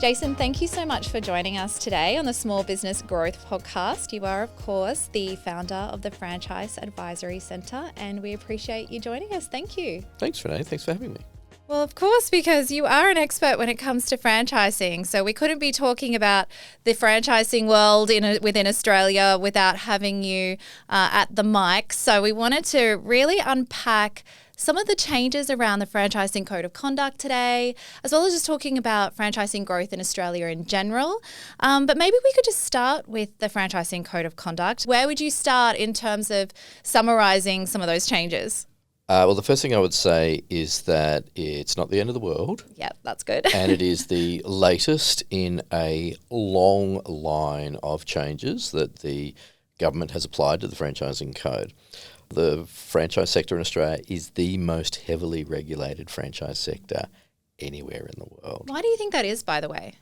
Jason, thank you so much for joining us today on the Small Business Growth Podcast. You are, of course, the founder of the Franchise Advisory Centre, and we appreciate you joining us. Thank you. Thanks, Renee. Thanks for having me. Well, of course, because you are an expert when it comes to franchising. So we couldn't be talking about the franchising world within Australia without having you at the mic. So we wanted to really unpack some of the changes around the Franchising Code of Conduct today, as well as just talking about franchising growth in Australia in general. But maybe we could just start with the Franchising Code of Conduct. Where would you start in terms of summarising some of those changes? Well, the first thing I would say is that it's not the end of the world. Yep, that's good. And it is the latest in a long line of changes that the government has applied to the franchising code. The franchise sector in Australia is the most heavily regulated franchise sector anywhere in the world. Why do you think that is, by the way?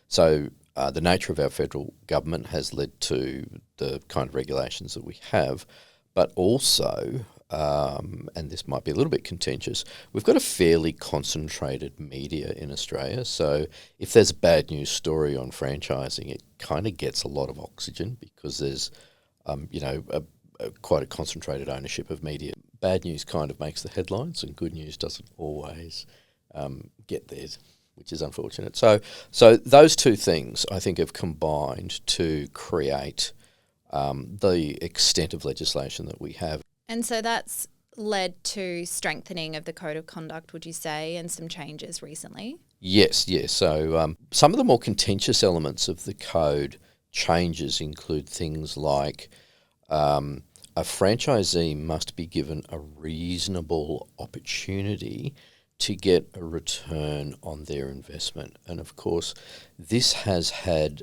So the nature of our federal government has led to the kind of regulations that we have, but also and this might be a little bit contentious, we've got a fairly concentrated media in Australia. So if there's a bad news story on franchising, it kind of gets a lot of oxygen because there's, quite a concentrated ownership of media. Bad news kind of makes the headlines and good news doesn't always get there, which is unfortunate. So those two things, I think, have combined to create the extent of legislation that we have. And so that's led to strengthening of the Code of Conduct, would you say, and some changes recently? Yes. So some of the more contentious elements of the code changes include things like a franchisee must be given a reasonable opportunity to get a return on their investment. And of course, this has had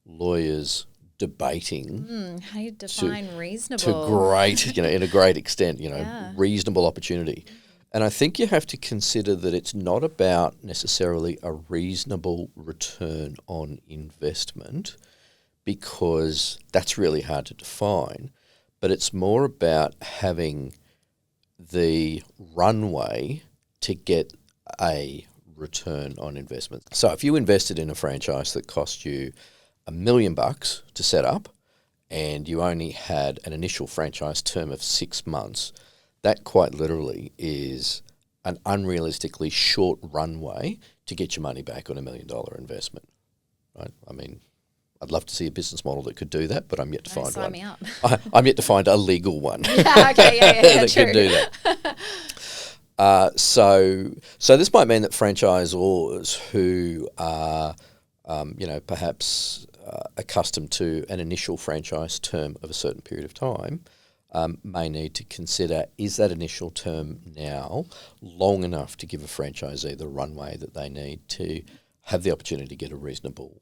lawyers debating how do you define reasonable to great, in a great extent, Yeah. reasonable opportunity. And I think you have to consider that it's not about necessarily a reasonable return on investment, because that's really hard to define, but it's more about having the runway to get a return on investment. So if you invested in a franchise that cost you $1 million to set up and you only had an initial franchise term of 6 months, that quite literally is an unrealistically short runway to get your money back on $1 million investment, right? I mean, I'd love to see a business model that could do that, but I'm yet to find sign one. me up. I'm yet to find a legal one Yeah, that true. can do that. So this might mean that franchisors who are, perhaps accustomed to an initial franchise term of a certain period of time, may need to consider, is that initial term now long enough to give a franchisee the runway that they need to have the opportunity to get a reasonable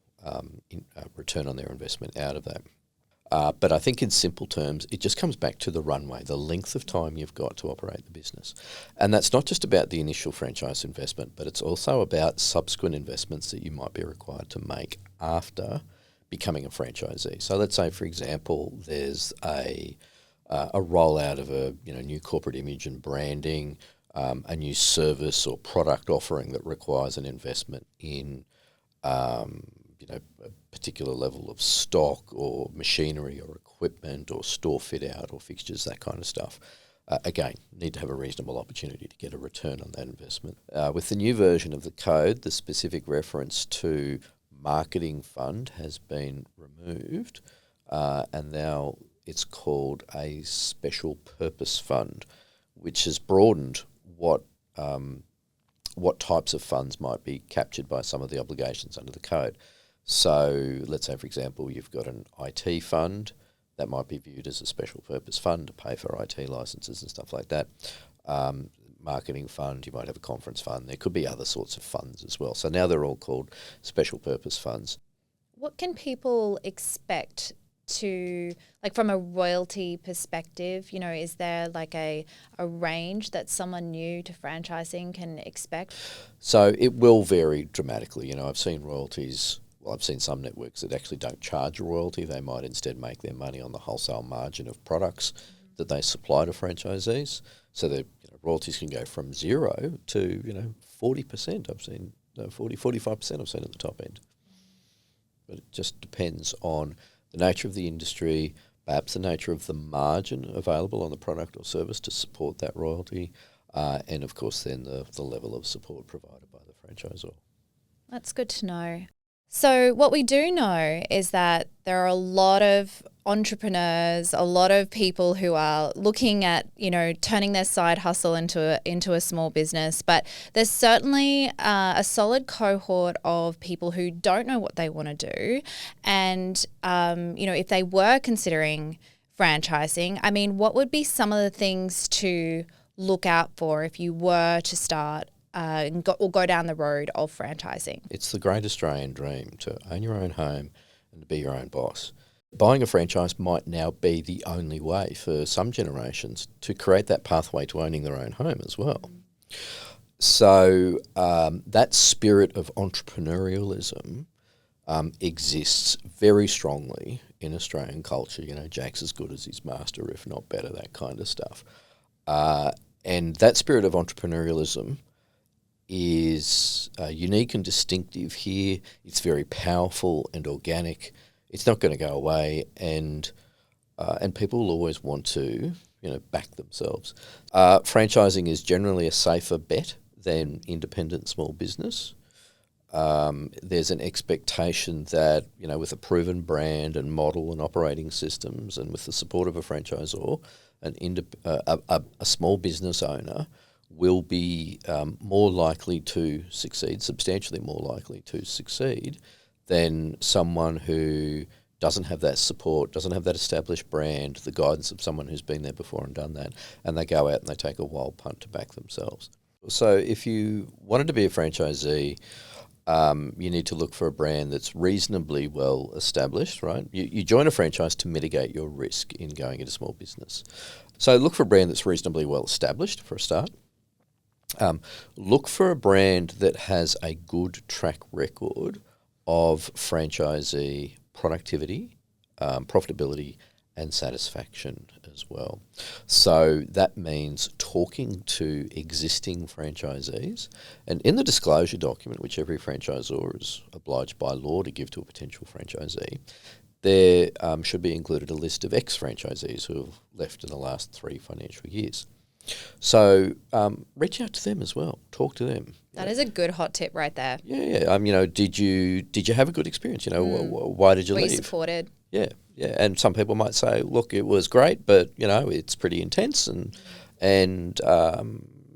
return on their investment out of that. But I think in simple terms, it just comes back to the runway, the length of time you've got to operate the business. And that's not just about the initial franchise investment, but it's also about subsequent investments that you might be required to make after becoming a franchisee. So let's say, for example, there's a rollout of a new corporate image and branding, a new service or product offering that requires an investment in a particular level of stock or machinery or equipment or store fit out or fixtures, that kind of stuff. Again, need to have a reasonable opportunity to get a return on that investment. With the new version of the code, the specific reference to marketing fund has been removed, and now it's called a special purpose fund, which has broadened what types of funds might be captured by some of the obligations under the code. So let's say, for example, you've got an IT fund that might be viewed as a special purpose fund to pay for IT licenses and stuff like that. Marketing fund, you might have a conference fund. There could be other sorts of funds as well. So now they're all called special purpose funds. What can people expect from a royalty perspective? Is there like a range that someone new to franchising can expect? So it will vary dramatically. I've seen royalties. Well, I've seen some networks that actually don't charge a royalty. They might instead make their money on the wholesale margin of products that they supply to franchisees. So the royalties can go from 0 to 40%. I've seen 45% I've seen at the top end. But it just depends on the nature of the industry, perhaps the nature of the margin available on the product or service to support that royalty, and of course then the level of support provided by the franchisor. That's good to know. So what we do know is that there are a lot of entrepreneurs, a lot of people who are looking at, turning their side hustle into a small business. But there's certainly a solid cohort of people who don't know what they want to do. And, if they were considering franchising, I mean, what would be some of the things to look out for if you were to start or go down the road of franchising? It's the great Australian dream to own your own home and to be your own boss. Buying a franchise might now be the only way for some generations to create that pathway to owning their own home as well. So that spirit of entrepreneurialism exists very strongly in Australian culture. Jack's as good as his master, if not better, that kind of stuff. And that spirit of entrepreneurialism is unique and distinctive here. It's very powerful and organic. It's not going to go away, and people will always want to, back themselves. Franchising is generally a safer bet than independent small business. There's an expectation that, with a proven brand and model and operating systems, and with the support of a franchisor, a small business owner will be more likely to succeed, substantially more likely to succeed than someone who doesn't have that support, doesn't have that established brand, the guidance of someone who's been there before and done that, and they go out and they take a wild punt to back themselves. So if you wanted to be a franchisee, you need to look for a brand that's reasonably well established, right? You join a franchise to mitigate your risk in going into small business. So look for a brand that's reasonably well established for a start. Look for a brand that has a good track record of franchisee productivity, profitability, and satisfaction as well. So that means talking to existing franchisees, and in the disclosure document, which every franchisor is obliged by law to give to a potential franchisee, there should be included a list of ex-franchisees who have left in the last 3 financial years. So reach out to them as well. Talk to them. That is a good hot tip right there. Yeah. Did you have a good experience? Why did you leave? Were you supported? Yeah. And some people might say, look, it was great, but it's pretty intense, and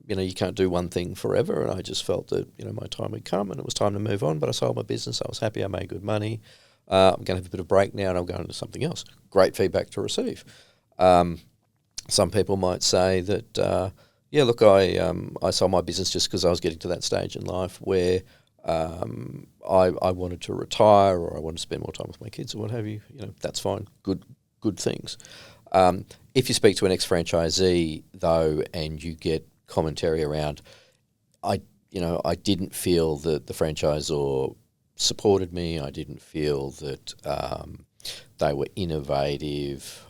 you can't do one thing forever. And I just felt that my time had come and it was time to move on. But I sold my business. I was happy. I made good money. I'm going to have a bit of a break now, and I'm going into something else. Great feedback to receive. Some people might say that, I sold my business just because I was getting to that stage in life where I wanted to retire, or I wanted to spend more time with my kids, or what have you. That's fine. Good things. If you speak to an ex-franchisee though, and you get commentary around, I didn't feel that the franchisor supported me. I didn't feel that they were innovative.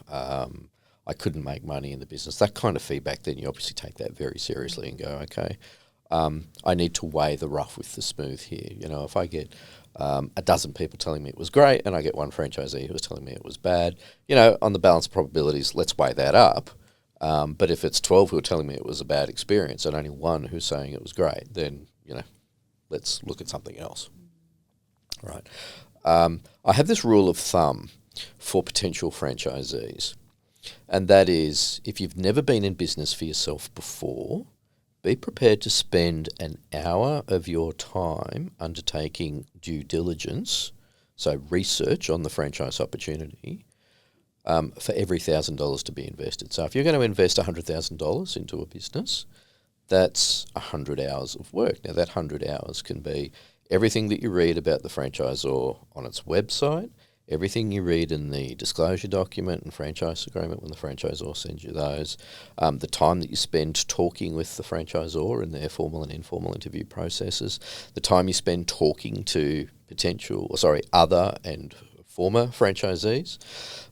I couldn't make money in the business. That kind of feedback, then you obviously take that very seriously and go, okay, I need to weigh the rough with the smooth here. If I get a dozen people telling me it was great and I get one franchisee who was telling me it was bad, on the balance of probabilities, let's weigh that up. But if it's 12 who are telling me it was a bad experience and only one who's saying it was great, then, let's look at something else. Right. I have this rule of thumb for potential franchisees. And that is, if you've never been in business for yourself before, be prepared to spend an hour of your time undertaking due diligence, so research on the franchise opportunity, for every $1,000 to be invested. So if you're going to invest $100,000 into a business, that's 100 hours of work. Now that 100 hours can be everything that you read about the franchisor on its website, everything you read in the disclosure document and franchise agreement when the franchisor sends you those, the time that you spend talking with the franchisor in their formal and informal interview processes, the time you spend talking to other and former franchisees,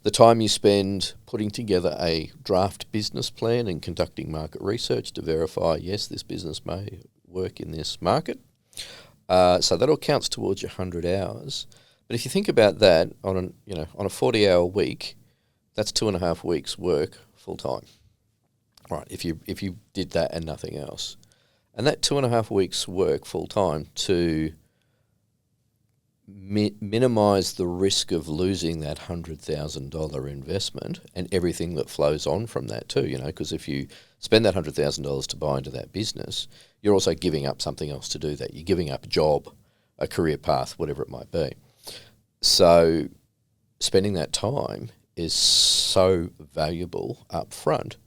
the time you spend putting together a draft business plan and conducting market research to verify, yes, this business may work in this market, So that all counts towards your 100 hours. But if you think about that on a 40-hour week, that's 2.5 weeks work full time. Right, if you did that and nothing else. And that 2.5 weeks work full time to minimise the risk of losing that $100,000 investment and everything that flows on from that too, because if you spend that $100,000 to buy into that business, you're also giving up something else to do that. You're giving up a job, a career path, whatever it might be. So spending that time is so valuable up front,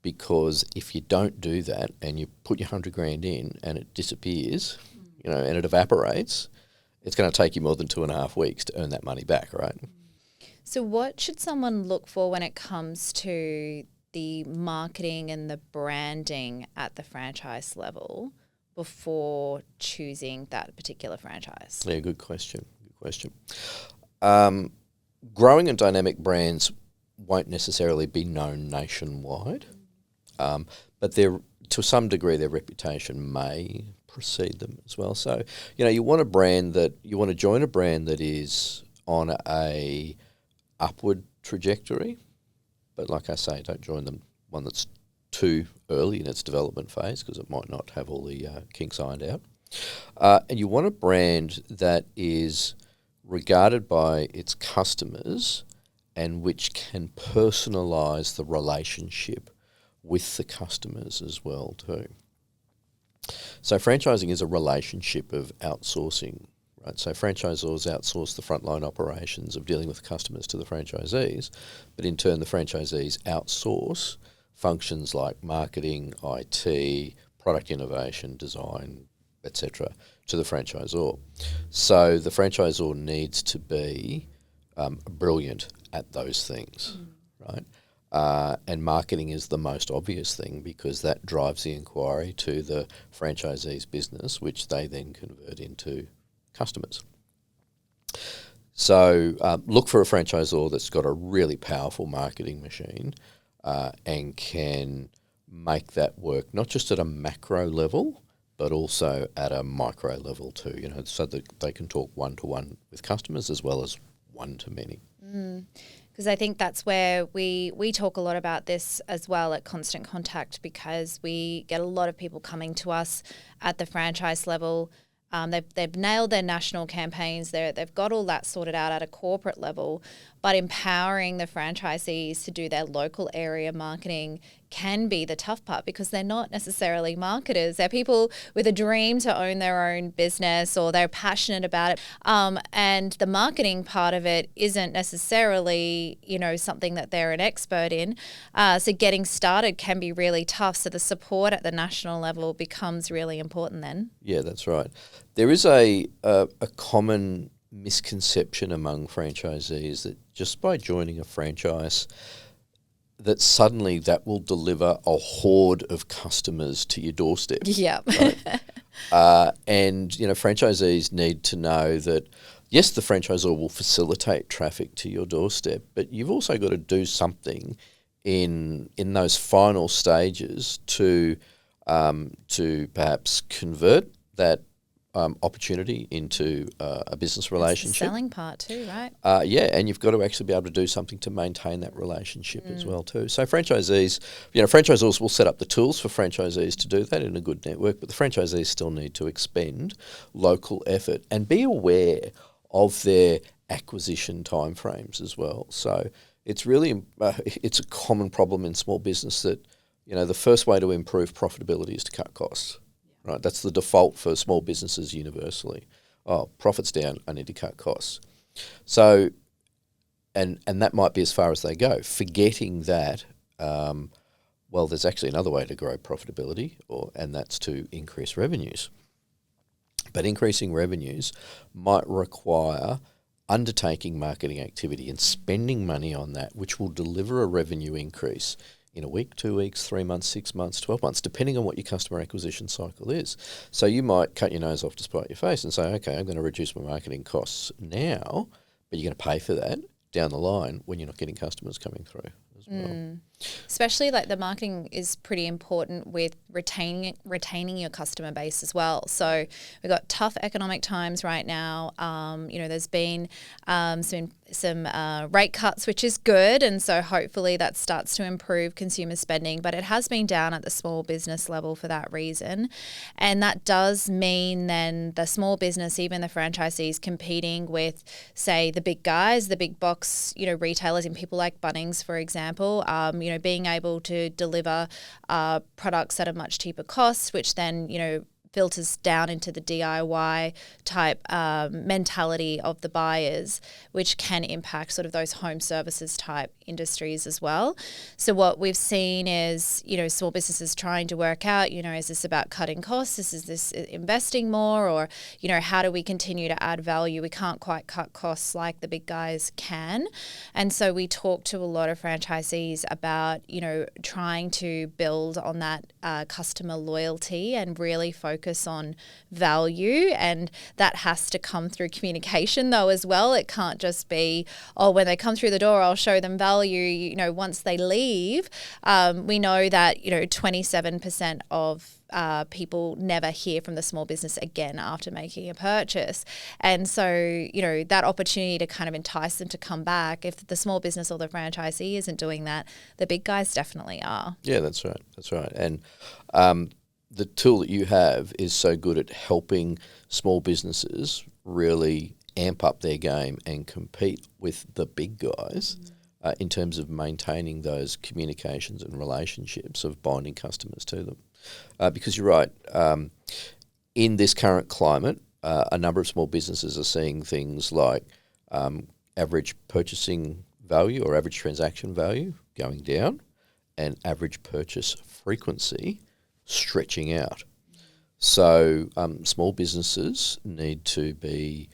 because if you don't do that and you put your 100 grand in and it disappears, and it evaporates, it's going to take you more than 2.5 weeks to earn that money back, right? So what should someone look for when it comes to the marketing and the branding at the franchise level before choosing that particular franchise? Yeah, good question. Growing and dynamic brands won't necessarily be known nationwide, but to some degree their reputation may precede them as well. So, you want to join a brand that is on a upward trajectory, but like I say, don't join one that's too early in its development phase, because it might not have all the kinks ironed out. And you want a brand that is regarded by its customers and which can personalise the relationship with the customers as well too. So franchising is a relationship of outsourcing, right? So franchisors outsource the frontline operations of dealing with customers to the franchisees, but in turn the franchisees outsource functions like marketing, IT, product innovation, design, etc. to the franchisor. So the franchisor needs to be brilliant at those things, right? And marketing is the most obvious thing, because that drives the inquiry to the franchisee's business, which they then convert into customers. So look for a franchisor that's got a really powerful marketing machine and can make that work, not just at a macro level, but also at a micro level too, so that they can talk one-to-one with customers as well as one-to-many. Because I think that's where we talk a lot about this as well at Constant Contact, because we get a lot of people coming to us at the franchise level. They've nailed their national campaigns. They've got all that sorted out at a corporate level, but empowering the franchisees to do their local area marketing can be the tough part, because they're not necessarily marketers. They're people with a dream to own their own business, or they're passionate about it. And the marketing part of it isn't necessarily, something that they're an expert in. So getting started can be really tough. So the support at the national level becomes really important then. Yeah, that's right. There is a common misconception among franchisees that just by joining a franchise, that suddenly that will deliver a horde of customers to your doorstep. Yeah. Right? And, franchisees need to know that, yes, the franchisor will facilitate traffic to your doorstep, but you've also got to do something in those final stages to perhaps convert that opportunity into a business relationship. That's the selling part too, right? And you've got to actually be able to do something to maintain that relationship as well too. So franchisees, franchisors will set up the tools for franchisees to do that in a good network, but the franchisees still need to expend local effort and be aware of their acquisition timeframes as well. So it's really it's a common problem in small business that the first way to improve profitability is to cut costs. Right, that's the default for small businesses universally. Oh, profit's down, I need to cut costs. So, and that might be as far as they go, forgetting that, there's actually another way to grow profitability, and that's to increase revenues. But increasing revenues might require undertaking marketing activity and spending money on that, which will deliver a revenue increase in a week, 2 weeks, 3 months, 6 months, 12 months, depending on what your customer acquisition cycle is. So you might cut your nose off to spite your face and say, okay, I'm going to reduce my marketing costs now, but you're going to pay for that down the line when you're not getting customers coming through as well. Especially like the marketing is pretty important with retaining your customer base as well. So we've got tough economic times right now. There's been some rate cuts, which is good, and so hopefully that starts to improve consumer spending. But it has been down at the small business level for that reason, and that does mean then the small business, even the franchisees, competing with, say, the big guys, the big box, retailers, and people like Bunnings, for example. Being able to deliver products at a much cheaper cost, which then filters down into the DIY type mentality of the buyers, which can impact sort of those home services type industries as well. So what we've seen is, small businesses trying to work out, is this about cutting costs? Is this investing more? Or, how do we continue to add value? We can't quite cut costs like the big guys can. And so we talk to a lot of franchisees about, trying to build on that customer loyalty and really focus on value, and that has to come through communication though as well. It can't just be, when they come through the door, I'll show them value. Once they leave, we know that 27% of people never hear from the small business again after making a purchase. And so, that opportunity to kind of entice them to come back, if the small business or the franchisee isn't doing that, the big guys definitely are. Yeah, that's right. That's right. And the tool that you have is so good at helping small businesses really amp up their game and compete with the big guys in terms of maintaining those communications and relationships of binding customers to them. Because you're right, in this current climate, a number of small businesses are seeing things like average purchasing value or average transaction value going down and average purchase frequency stretching out. So small businesses need to be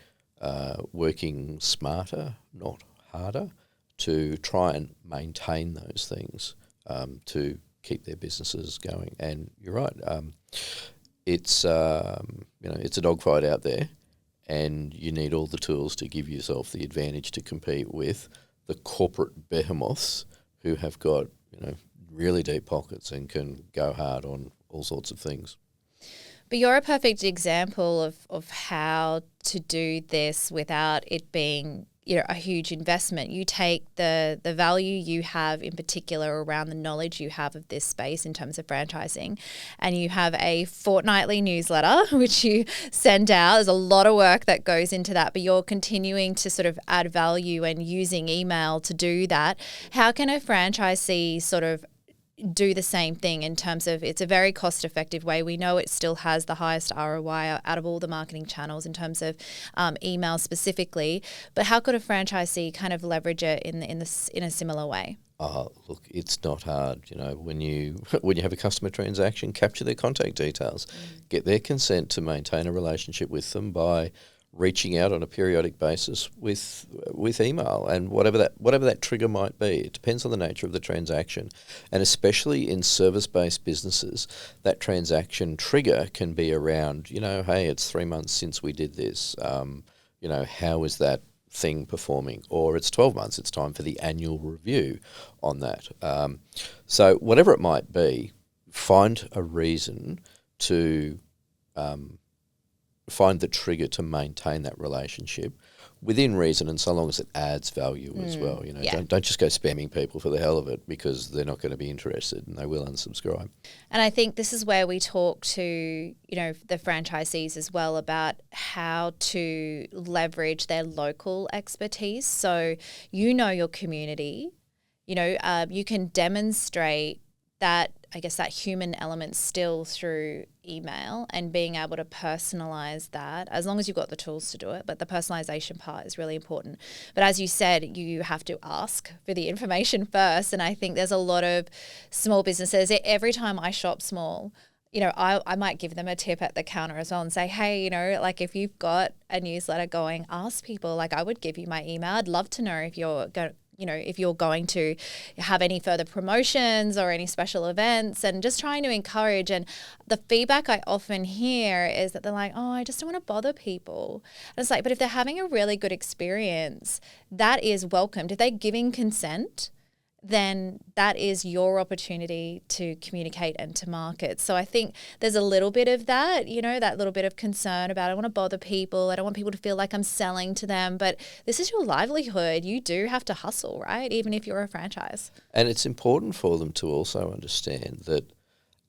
working smarter, not harder, to try and maintain those things to keep their businesses going. And you're right, it's it's a dogfight out there, and you need all the tools to give yourself the advantage to compete with the corporate behemoths who have got really deep pockets and can go hard on all sorts of things. But you're a perfect example of how to do this without it being a huge investment. You take the value you have in particular around the knowledge you have of this space in terms of franchising, and you have a fortnightly newsletter which you send out. There's a lot of work that goes into that, but you're continuing to sort of add value and using email to do that. How can a franchisee sort of do the same thing in terms of, it's a very cost effective way. We know it still has the highest ROI out of all the marketing channels in terms of email specifically, but how could a franchisee kind of leverage it in a similar way? Look, it's not hard. When you have a customer transaction, capture their contact details, get their consent to maintain a relationship with them by reaching out on a periodic basis with email, and whatever that trigger might be. It depends on the nature of the transaction, and especially in service-based businesses, that transaction trigger can be around, hey, it's 3 months since we did this. How is that thing performing? Or it's 12 months. It's time for the annual review on that. So whatever it might be, find a reason to find the trigger to maintain that relationship within reason, and so long as it adds value as well. Don't just go spamming people for the hell of it, because they're not going to be interested and they will unsubscribe. And I think this is where we talk to the franchisees as well about how to leverage their local expertise. So your community, you can demonstrate that, I guess, that human element still through email and being able to personalize that, as long as you've got the tools to do it. But the personalization part is really important. But as you said, you have to ask for the information first. And I think there's a lot of small businesses, every time I shop small, I might give them a tip at the counter as well and say, hey, if you've got a newsletter going, ask people. I would give you my email. I'd love to know if you're going to have any further promotions or any special events, and just trying to encourage. And the feedback I often hear is that they're like, oh, I just don't want to bother people. And it's like, but if they're having a really good experience, that is welcomed. If they're giving consent, then that is your opportunity to communicate and to market. So I think there's a little bit of that, that little bit of concern about I don't want to bother people. I don't want people to feel like I'm selling to them. But this is your livelihood. You do have to hustle, right? Even if you're a franchise. And it's important for them to also understand that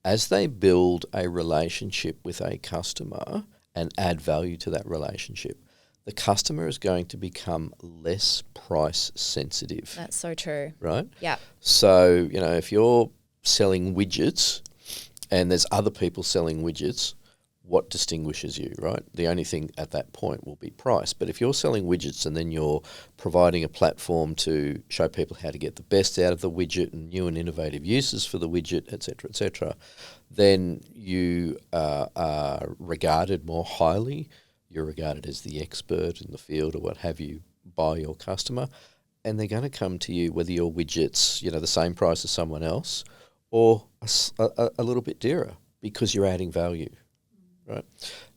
as they build a relationship with a customer and add value to that relationship, the customer is going to become less price sensitive. That's so true. Right? Yeah. So, if you're selling widgets and there's other people selling widgets, what distinguishes you, right? The only thing at that point will be price. But if you're selling widgets and then you're providing a platform to show people how to get the best out of the widget and new and innovative uses for the widget, et cetera, then you are regarded more highly. You're regarded as the expert in the field or what have you by your customer, and they're going to come to you whether your widget's the same price as someone else or a little bit dearer because you're adding value, right?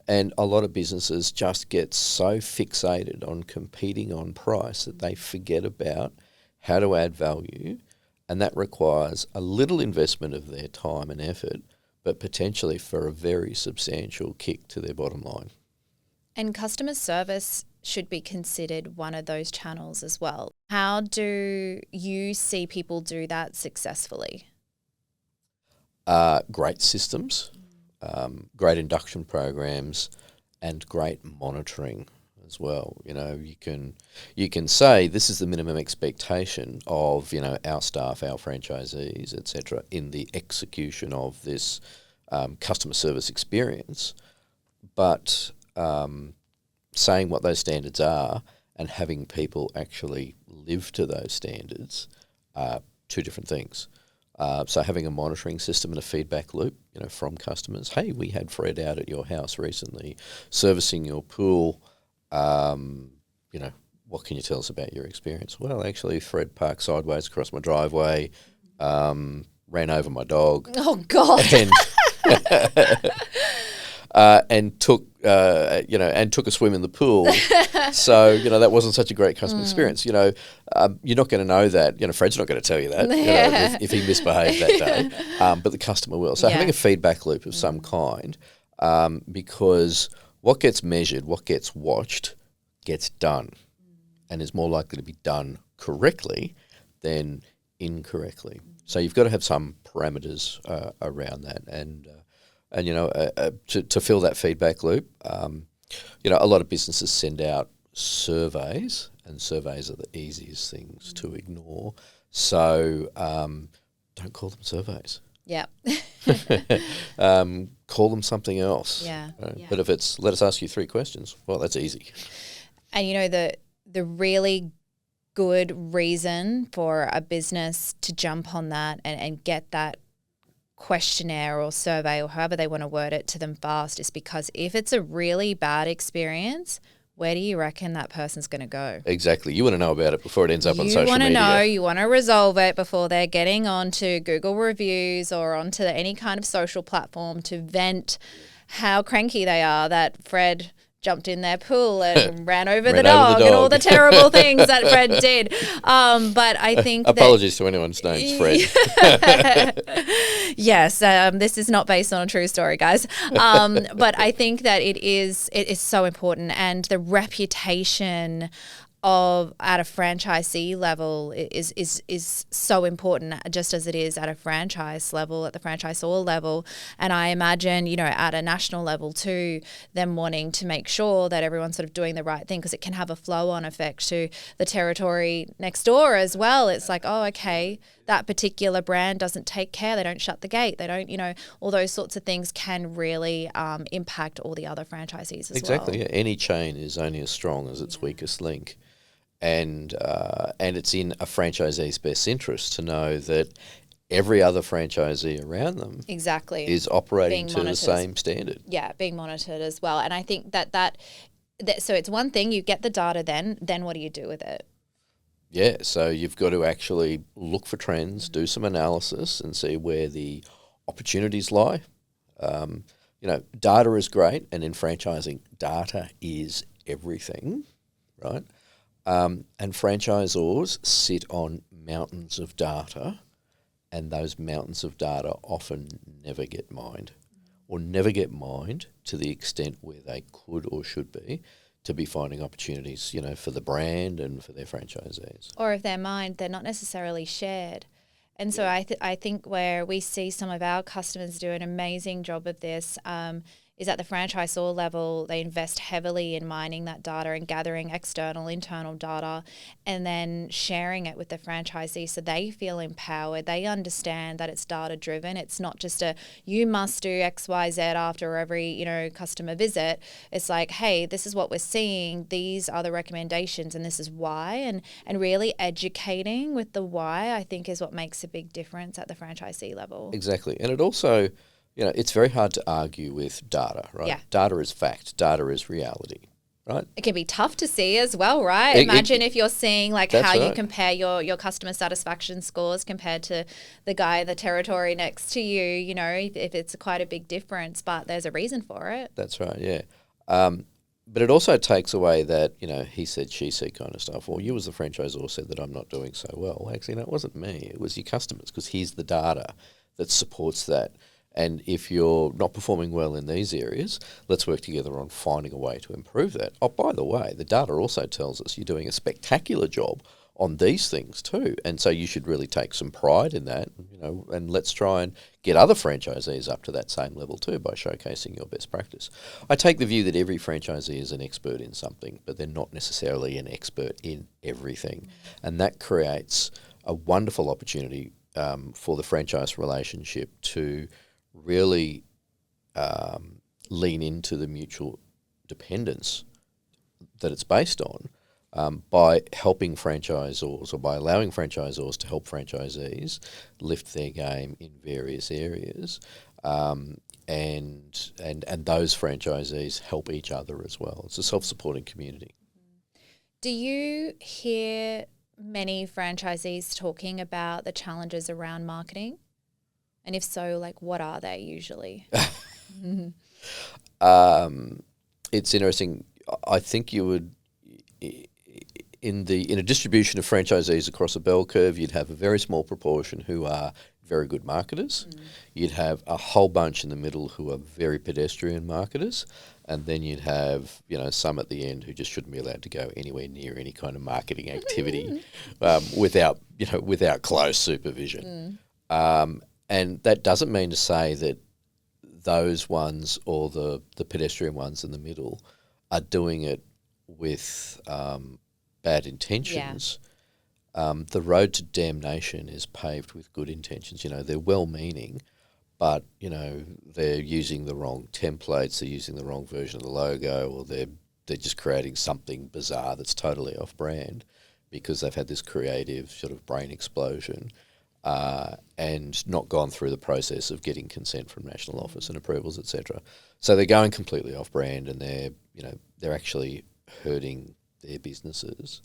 And a lot of businesses just get so fixated on competing on price that they forget about how to add value, and that requires a little investment of their time and effort, but potentially for a very substantial kick to their bottom line. And customer service should be considered one of those channels as well. How do you see people do that successfully? Great systems, great induction programs, and great monitoring as well. You can say this is the minimum expectation of our staff, our franchisees, etc., in the execution of this customer service experience, but saying what those standards are and having people actually live to those standards are two different things. So having a monitoring system and a feedback loop, from customers. Hey, we had Fred out at your house recently, servicing your pool. What can you tell us about your experience? Well, actually, Fred parked sideways across my driveway, ran over my dog. Oh God! And took a swim in the pool. So, that wasn't such a great customer experience. You're not going to know that. Fred's not going to tell you that, if he misbehaved that day. But the customer will. So having a feedback loop of some kind, because what gets measured, what gets watched, gets done, and is more likely to be done correctly than incorrectly. So you've got to have some parameters around that, and to fill that feedback loop, a lot of businesses send out surveys, and surveys are the easiest things to ignore. So don't call them surveys. Yeah. Call them something else. Yeah. But if it's, let us ask you 3 questions, well, that's easy. And the really good reason for a business to jump on that and get that questionnaire or survey or however they want to word it to them fast is because if it's a really bad experience, where do you reckon that person's going to go? Exactly. You want to know about it before it ends up on social media. You want to know, you want to resolve it before they're getting onto Google reviews or onto any kind of social platform to vent how cranky they are that Fred jumped in their pool and ran over the dog and all the terrible things that Fred did. But I think apologies to anyone's name's Fred. Yes, this is not based on a true story, guys. But I think that it is so important, and the reputation at a franchisee level is so important, just as it is at a franchise level, at the franchisor level. And I imagine, at a national level too, them wanting to make sure that everyone's sort of doing the right thing, because it can have a flow-on effect to the territory next door as well. It's like, oh, okay, that particular brand doesn't take care. They don't shut the gate. They don't, all those sorts of things can really impact all the other franchisees as well. Exactly. Yeah. Any chain is only as strong as its weakest link. And it's in a franchisee's best interest to know that every other franchisee around them is operating to the same standard. Yeah, being monitored as well. And I think that so it's one thing, you get the data, then what do you do with it? Yeah, so you've got to actually look for trends, do some analysis and see where the opportunities lie. Data is great, and in franchising, data is everything, right? And franchisors sit on mountains of data, and those mountains of data often never get mined, or never get mined to the extent where they could or should be to be finding opportunities, for the brand and for their franchisees. Or if they're mined, they're not necessarily shared. And so I think where we see some of our customers do an amazing job of this is at the franchisor level. They invest heavily in mining that data and gathering external, internal data, and then sharing it with the franchisee so they feel empowered. They understand that it's data driven. It's not just you must do X, Y, Z after every, customer visit. It's like, hey, this is what we're seeing. These are the recommendations and this is why. And really educating with the why, I think, is what makes a big difference at the franchisee level. Exactly. And it also, it's very hard to argue with data, right? Yeah. Data is fact. Data is reality, right? It can be tough to see as well, right? Imagine if you're seeing how you compare your customer satisfaction scores compared to the guy in the territory next to you, if it's quite a big difference, but there's a reason for it. That's right, yeah. But it also takes away that, he said, she said kind of stuff. Or you as the franchisor said that I'm not doing so well. Actually, no, it wasn't me. It was your customers, because here's the data that supports that. And if you're not performing well in these areas, let's work together on finding a way to improve that. Oh, by the way, the data also tells us you're doing a spectacular job on these things too. And so you should really take some pride in that, and let's try and get other franchisees up to that same level too by showcasing your best practice. I take the view that every franchisee is an expert in something, but they're not necessarily an expert in everything. And that creates a wonderful opportunity for the franchise relationship to really lean into the mutual dependence that it's based on by helping franchisors, or by allowing franchisors to help franchisees lift their game in various areas, and those franchisees help each other as well. It's a self-supporting community. Do you hear many franchisees talking about the challenges around marketing? And if so, what are they usually? It's interesting. I think you would, in a distribution of franchisees across a bell curve, you'd have a very small proportion who are very good marketers. You'd have a whole bunch in the middle who are very pedestrian marketers, and then you'd have some at the end who just shouldn't be allowed to go anywhere near any kind of marketing activity without close supervision. And that doesn't mean to say that those ones, or the pedestrian ones in the middle, are doing it with bad intentions. The road to damnation is paved with good intentions. They're well-meaning, but they're using the wrong templates. They're using the wrong version of the logo, or they're just creating something bizarre that's totally off-brand because they've had this creative sort of brain explosion. And not gone through the process of getting consent from national office and approvals, etc. So they're going completely off-brand, and they're actually hurting their businesses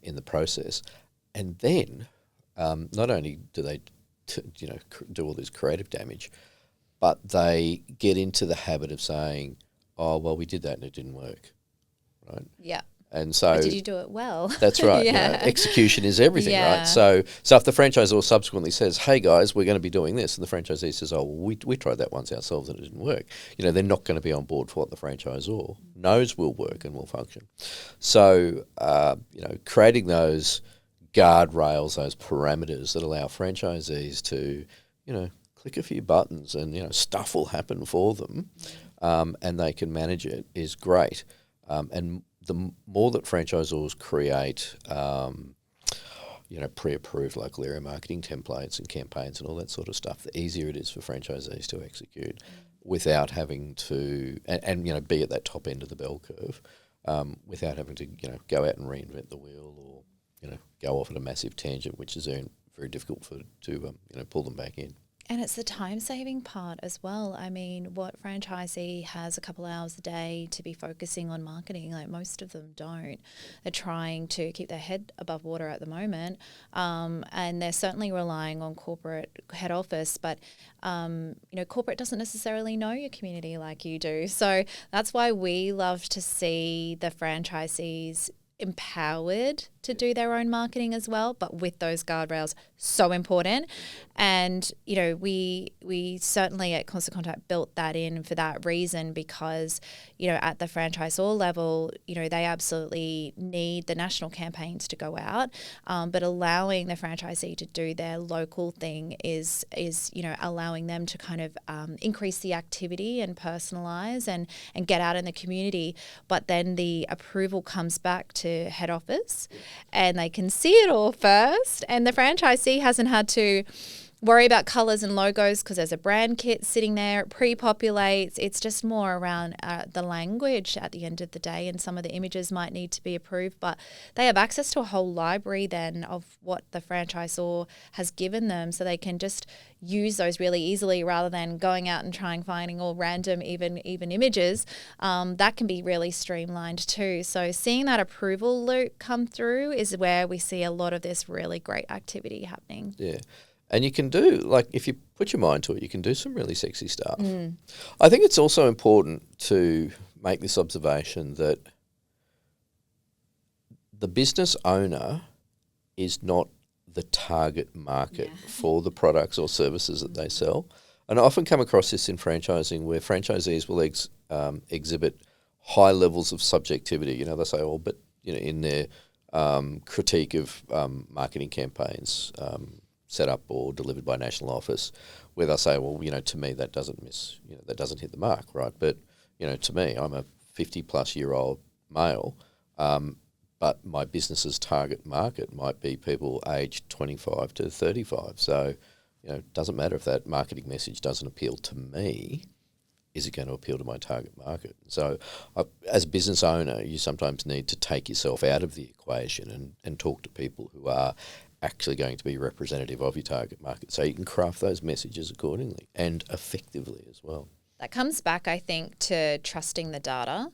in the process. And then not only do they do all this creative damage, but they get into the habit of saying, "Oh, well, we did that and it didn't work," right? Yeah. And so, but did you do it well? That's right. Yeah. Execution is everything, right? So if the franchisor subsequently says, "Hey guys, we're going to be doing this," and the franchisee says, "Oh, well, we tried that once ourselves and it didn't work," they're not going to be on board for what the franchisor knows will work and will function. So creating those guardrails, those parameters that allow franchisees to, click a few buttons and stuff will happen for them, and they can manage it, is great. And the more that franchisors create, pre-approved local area marketing templates and campaigns and all that sort of stuff, the easier it is for franchisees to execute without having to, and be at that top end of the bell curve, without having to, go out and reinvent the wheel, or, go off at a massive tangent, which is very difficult to pull them back in. And it's the time-saving part as well. I mean, what franchisee has a couple hours a day to be focusing on marketing? Most of them don't. They're trying to keep their head above water at the moment, and they're certainly relying on corporate head office. But corporate doesn't necessarily know your community like you do. So that's why we love to see the franchisees empowered to do their own marketing as well, but with those guardrails, so important. And, you know, we certainly at Constant Contact built that in for that reason because, you know, at the franchisor level, you know, they absolutely need the national campaigns to go out, but allowing the franchisee to do their local thing is you know, allowing them to kind of increase the activity and personalize and get out in the community. But then the approval comes back to head office and they can see it all first, and the franchisee hasn't had to worry about colours and logos because there's a brand kit sitting there, it pre-populates. It's just more around the language at the end of the day, and some of the images might need to be approved, but they have access to a whole library then of what the franchisor has given them, so they can just use those really easily rather than going out and finding all random even images. That can be really streamlined too. So seeing that approval loop come through is where we see a lot of this really great activity happening. Yeah. And you can do, like, if you put your mind to it, you can do some really sexy stuff. I think it's also important to make this observation that the business owner is not the target market for the products or services that they sell. And I often come across this in franchising where franchisees will exhibit high levels of subjectivity. You know, they say, oh, but, you know, in their critique of marketing campaigns, set up or delivered by national office, where they'll say, well, you know, to me that doesn't that doesn't hit the mark, right? But, you know, to me, I'm a 50-plus-year-old male, but my business's target market might be people aged 25 to 35. So, you know, it doesn't matter if that marketing message doesn't appeal to me. Is it going to appeal to my target market? So as a business owner, you sometimes need to take yourself out of the equation and talk to people who are actually going to be representative of your target market, so you can craft those messages accordingly and effectively as well. That comes back, I think, to trusting the data,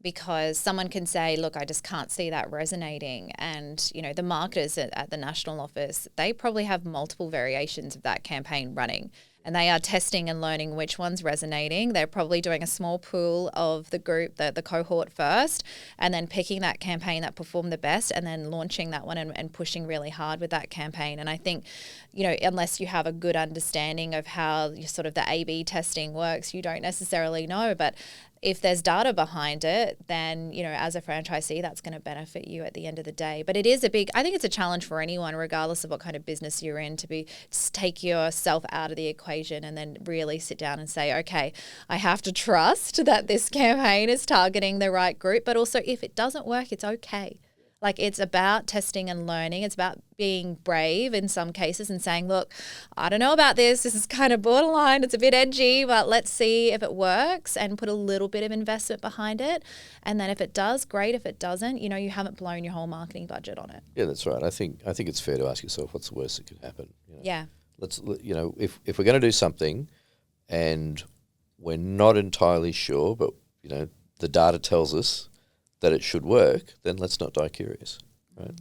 because someone can say, look, I just can't see that resonating. And, you know, the marketers at the national office, they probably have multiple variations of that campaign running, and they are testing and learning which one's resonating. They're probably doing a small pool of the group, the cohort first, and then picking that campaign that performed the best and then launching that one and pushing really hard with that campaign. And I think, you know, unless you have a good understanding of how sort of the A/B testing works, you don't necessarily know. But if there's data behind it, then, you know, as a franchisee, that's going to benefit you at the end of the day. But it is I think it's a challenge for anyone, regardless of what kind of business you're in, to take yourself out of the equation and then really sit down and say, okay, I have to trust that this campaign is targeting the right group. But also, if it doesn't work, it's okay. Like, it's about testing and learning. It's about being brave in some cases and saying, look, I don't know about this. This is kind of borderline. It's a bit edgy, but let's see if it works, and put a little bit of investment behind it. And then if it does, great. If it doesn't, you know, you haven't blown your whole marketing budget on it. Yeah, that's right. I think it's fair to ask yourself, what's the worst that could happen? You know, Yeah. You know, if we're going to do something and we're not entirely sure, but, you know, the data tells us that it should work, then let's not die curious, right?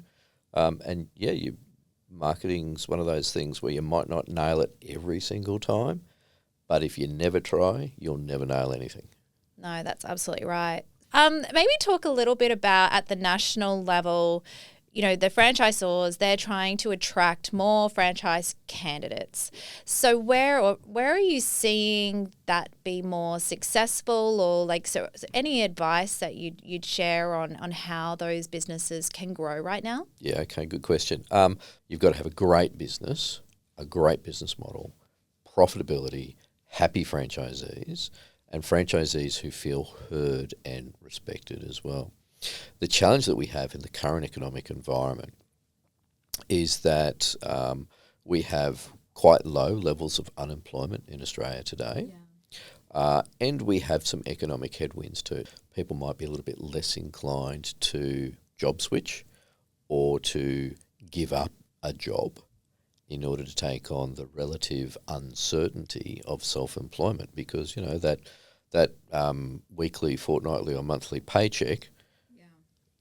And yeah, marketing's one of those things where you might not nail it every single time, but if you never try, you'll never nail anything. No, that's absolutely right. Maybe talk a little bit about, at the national level, you know, the franchisors, they're trying to attract more franchise candidates. So where are you seeing that be more successful, or like, so any advice that you'd share on how those businesses can grow right now? Yeah, okay, good question. You've got to have a great business model, profitability, happy franchisees, and franchisees who feel heard and respected as well. The challenge that we have in the current economic environment is that we have quite low levels of unemployment in Australia today, and we have some economic headwinds too. People might be a little bit less inclined to job switch or to give up a job in order to take on the relative uncertainty of self-employment, because, you know, that weekly, fortnightly or monthly paycheck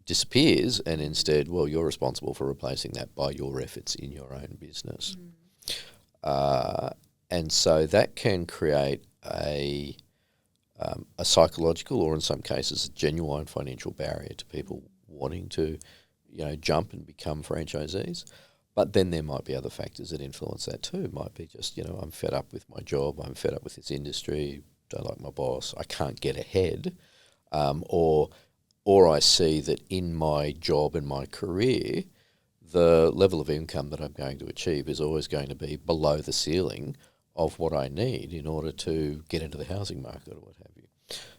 disappears, and instead, well, you're responsible for replacing that by your efforts in your own business. And so that can create a psychological, or in some cases, a genuine financial barrier to people wanting to jump and become franchisees. But then there might be other factors that influence that too. It might be just, I'm fed up with my job, I'm fed up with this industry, don't like my boss, I can't get ahead, or I see that in my job and my career, the level of income that I'm going to achieve is always going to be below the ceiling of what I need in order to get into the housing market or what have you.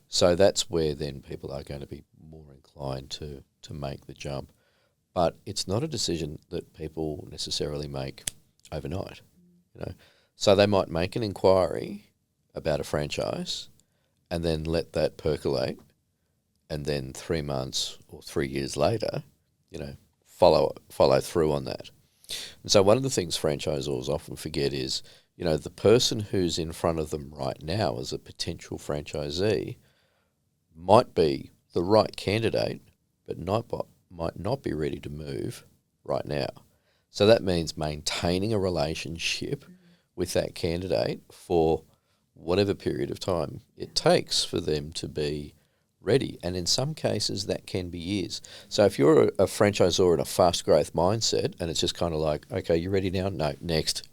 So that's where then people are going to be more inclined to make the jump. But it's not a decision that people necessarily make overnight. So they might make an inquiry about a franchise and then let that percolate, and then 3 months or 3 years later, follow through on that. And so one of the things franchisors often forget is, the person who's in front of them right now as a potential franchisee might be the right candidate, but might not be ready to move right now. So that means maintaining a relationship with that candidate for whatever period of time it takes for them to be ready. And in some cases, that can be years. So if you're a franchisor in a fast growth mindset and it's just kind of like, okay, you ready now? No, next,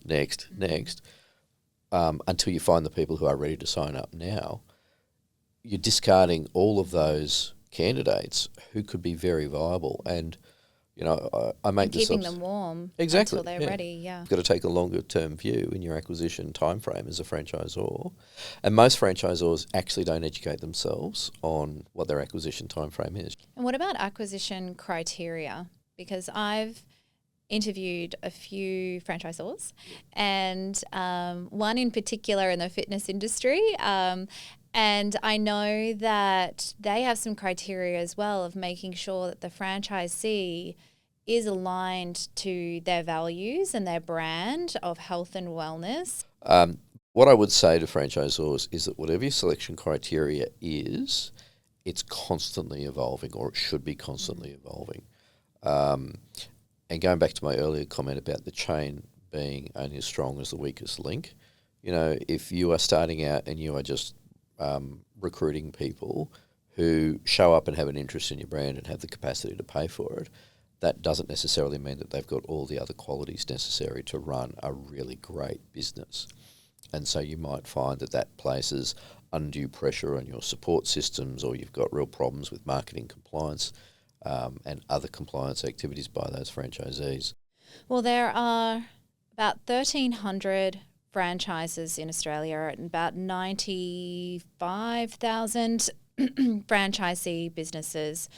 until you find the people who are ready to sign up now, you're discarding all of those candidates who could be very viable. And, I make this keeping them warm exactly until they're ready. Yeah, you've got to take a longer term view in your acquisition time frame as a franchisor. And most franchisors actually don't educate themselves on what their acquisition time frame is. And what about acquisition criteria? Because I've interviewed a few franchisors, and one in particular in the fitness industry. And I know that they have some criteria as well of making sure that the franchisee is aligned to their values and their brand of health and wellness. What I would say to franchisors is that whatever your selection criteria is, it's constantly evolving, or it should be constantly evolving. And going back to my earlier comment about the chain being only as strong as the weakest link, if you are starting out and you are just recruiting people who show up and have an interest in your brand and have the capacity to pay for it, that doesn't necessarily mean that they've got all the other qualities necessary to run a really great business. And so you might find that places undue pressure on your support systems, or you've got real problems with marketing compliance and other compliance activities by those franchisees. Well, there are about 1,300 franchises in Australia and about 95,000 franchisee businesses.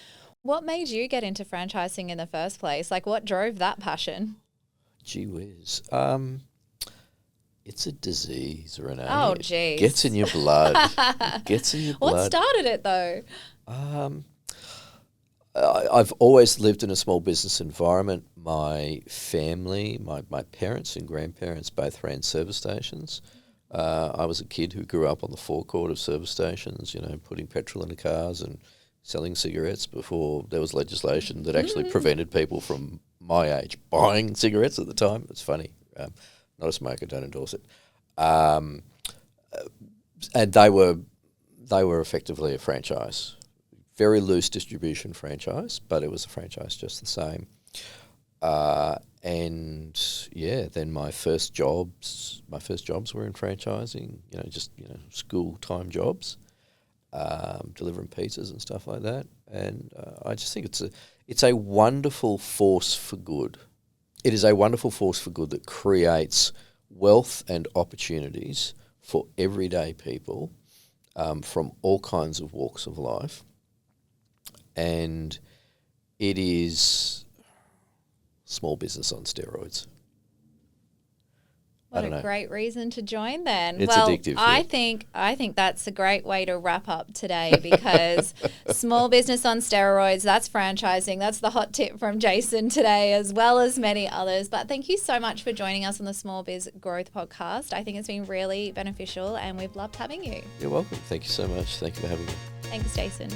What made you get into franchising in the first place? Like, what drove that passion? Gee whiz. It's a disease, Renee. Oh, geez. It gets in your blood. What started it, though? I've always lived in a small business environment. My family, my parents and grandparents both ran service stations. I was a kid who grew up on the forecourt of service stations, putting petrol into cars and selling cigarettes before there was legislation that actually prevented people from my age buying cigarettes at the time. It's funny. Not a smoker, don't endorse it. And they were effectively a franchise. Very loose distribution franchise, but it was a franchise just the same. Then my first jobs were in franchising, school time jobs, delivering pizzas and stuff like that. And I just think it's a wonderful force for good. It is a wonderful force for good that creates wealth and opportunities for everyday people from all kinds of walks of life. And it is small business on steroids. What a great reason to join then. It's addictive. I think that's a great way to wrap up today, because small business on steroids, that's franchising. That's the hot tip from Jason today, as well as many others. But thank you so much for joining us on the Small Biz Growth Podcast. I think it's been really beneficial and we've loved having you. You're welcome. Thank you so much. Thank you for having me. Thanks, Jason.